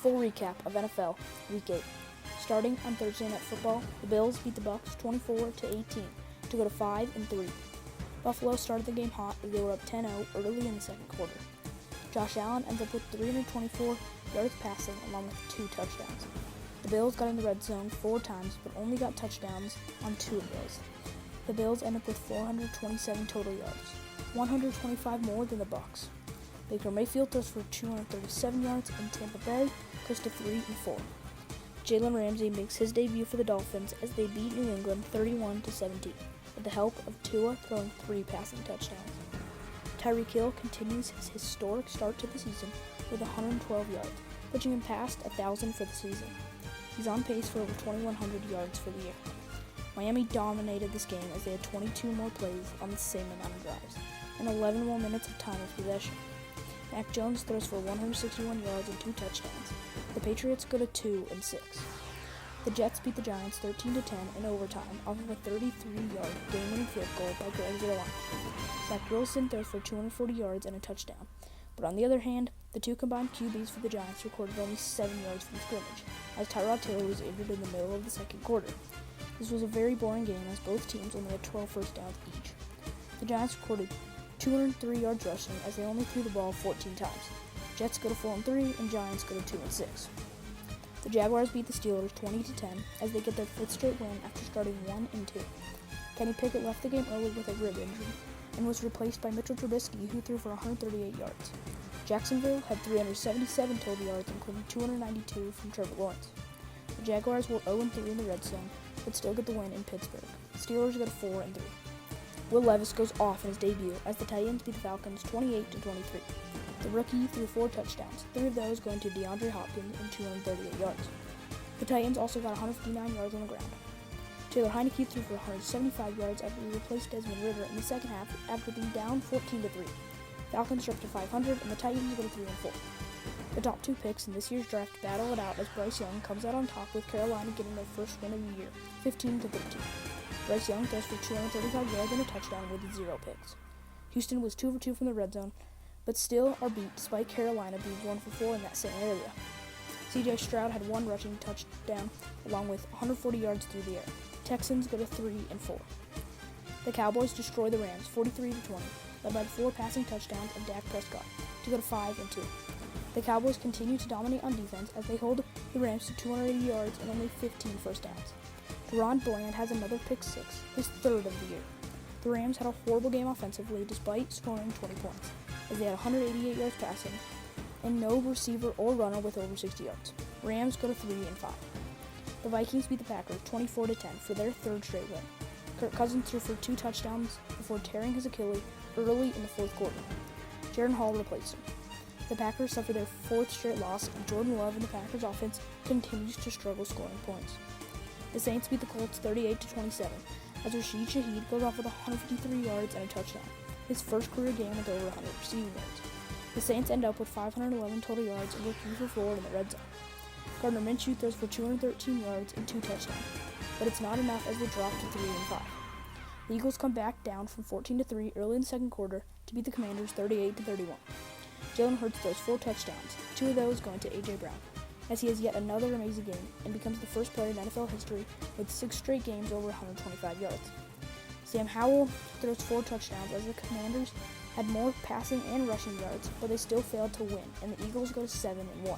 full recap of NFL Week 8. Starting on Thursday Night Football, the Bills beat the Bucs 24-18 to go to 5-3. Buffalo started the game hot as they were up 10-0 early in the second quarter. Josh Allen ends up with 324 yards passing along with 2 touchdowns. The Bills got in the red zone 4 times but only got touchdowns on 2 of those. The Bills end up with 427 total yards, 125 more than the Bucs. Baker Mayfield throws for 237 yards and Tampa Bay goes to 3-4. Jalen Ramsey makes his debut for the Dolphins as they beat New England 31-17 with the help of Tua throwing 3 passing touchdowns. Tyreek Hill continues his historic start to the season with 112 yards, pushing him past 1,000 for the season. He's on pace for over 2,100 yards for the year. Miami dominated this game as they had 22 more plays on the same amount of drives and 11 more minutes of time of possession. Mac Jones throws for 161 yards and 2 touchdowns. The Patriots go to 2-6. The Jets beat the Giants 13-10 in overtime off of a 33-yard game-winning field goal by Greg Zuerlein. Zach Wilson throws for 240 yards and a touchdown. But on the other hand, the 2 combined QBs for the Giants recorded only 7 yards from scrimmage, as Tyrod Taylor was injured in the middle of the second quarter. This was a very boring game as both teams only had 12 first downs each. The Giants recorded 203 yards rushing as they only threw the ball 14 times. Jets go to 4-3 and Giants go to 2-6. The Jaguars beat the Steelers 20-10 as they get their 5th straight win after starting 1-2. Kenny Pickett left the game early with a rib injury and was replaced by Mitchell Trubisky, who threw for 138 yards. Jacksonville had 377 total yards, including 292 from Trevor Lawrence. The Jaguars were 0-3 in the red zone, but still get the win in Pittsburgh. The Steelers go to 4-3. Will Levis goes off in his debut as the Titans beat the Falcons 28-23. The rookie threw 4 touchdowns, 3 of those going to DeAndre Hopkins and 238 yards. The Titans also got 159 yards on the ground. Taylor Heineke threw for 175 yards after he replaced Desmond Ridder in the second half after being down 14-3. Falcons dropped to 500 and the Titans go to 3-4. The top 2 picks in this year's draft battle it out as Bryce Young comes out on top with Carolina getting their first win of the year, 15-13. Bryce Young throws for 235 yards and a touchdown with 0 picks. Houston was 2 for 2 from the red zone, but still are beat despite Carolina being 1 for 4 in that same area. C.J. Stroud had 1 rushing touchdown along with 140 yards through the air. Texans go to 3-4. The Cowboys destroy the Rams 43-20, led by the 4 passing touchdowns of Dak Prescott to go to 5-2. The Cowboys continue to dominate on defense as they hold the Rams to 280 yards and only 15 first downs. Deron Bland has another pick 6, his 3rd of the year. The Rams had a horrible game offensively despite scoring 20 points, as they had 188 yards passing and no receiver or runner with over 60 yards. Rams go to 3-5. The Vikings beat the Packers 24-10 for their 3rd straight win. Kirk Cousins threw for 2 touchdowns before tearing his Achilles early in the 4th quarter. Jaron Hall replaced him. The Packers suffer their 4th straight loss, and Jordan Love and the Packers offense continues to struggle scoring points. The Saints beat the Colts 38-27 as Rashid Shaheed goes off with 153 yards and a touchdown, his first career game with over 100 receiving yards. The Saints end up with 511 total yards and go 3 for 4 in the red zone. Gardner Minshew throws for 213 yards and 2 touchdowns, but it's not enough as they drop to 3-5. The Eagles come back down from 14-3 early in the second quarter to beat the Commanders 38-31. Jalen Hurts throws 4 touchdowns, 2 of those going to A.J. Brown, as he has yet another amazing game and becomes the first player in NFL history with 6 straight games over 125 yards. Sam Howell throws 4 touchdowns as the Commanders had more passing and rushing yards, but they still failed to win, and the Eagles go to 7-1.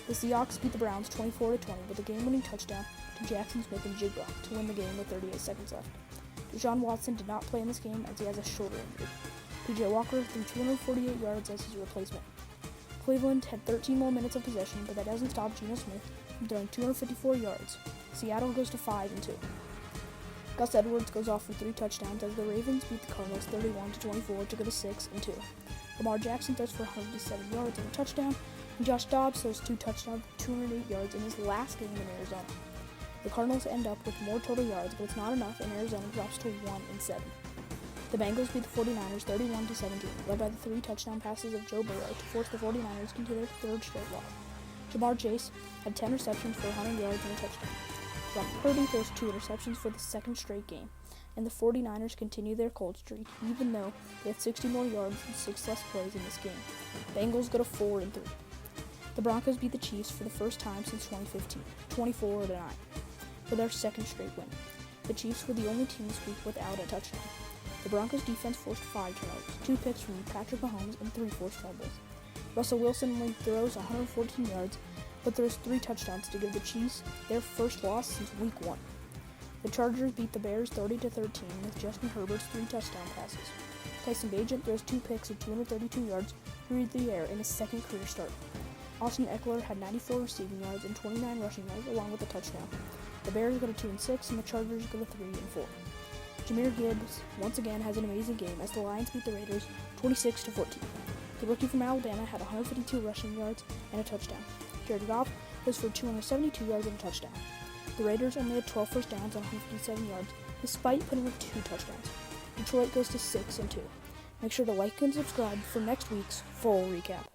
The Seahawks beat the Browns 24-20 with a game-winning touchdown to Jackson Smith-Njigba to win the game with 38 seconds left. Deshaun Watson did not play in this game as he has a shoulder injury. P.J. Walker threw 248 yards as his replacement. Cleveland had 13 more minutes of possession, but that doesn't stop Geno Smith from throwing 254 yards. Seattle goes to 5-2. Gus Edwards goes off for 3 touchdowns as the Ravens beat the Cardinals 31-24 to go to 6-2. Lamar Jackson throws for 107 yards and a touchdown, and Josh Dobbs throws 2 touchdowns with 208 yards in his last game in Arizona. The Cardinals end up with more total yards, but it's not enough, and Arizona drops to 1-7. The Bengals beat the 49ers 31-17, led by the 3 touchdown passes of Joe Burrow to force the 49ers into their 3rd straight loss. Jamar Chase had 10 receptions for 100 yards and a touchdown. Brock Purdy throws 2 interceptions for the 2nd straight game, and the 49ers continue their cold streak, even though they had 60 more yards and 6 less plays in this game. Bengals go to 4-3. The Broncos beat the Chiefs for the first time since 2015, 24-9, for their second straight win. The Chiefs were the only team this week without a touchdown. The Broncos defense forced 5 turnovers, 2 picks from Patrick Mahomes, and 3 forced fumbles. Russell Wilson only throws 114 yards, but throws 3 touchdowns to give the Chiefs their first loss since week 1. The Chargers beat the Bears 30-13 with Justin Herbert's 3 touchdown passes. Tyson Bagent throws 2 picks of 232 yards through the air in his second career start. Austin Eckler had 94 receiving yards and 29 rushing yards along with a touchdown. The Bears go to 2-6 and the Chargers go to 3-4. Jahmyr Gibbs once again has an amazing game as the Lions beat the Raiders 26-14. The rookie from Alabama had 152 rushing yards and a touchdown. Jared Goff was for 272 yards and a touchdown. The Raiders only had 12 first downs on 157 yards, despite putting up 2 touchdowns. Detroit goes to 6-2. Make sure to like and subscribe for next week's full recap.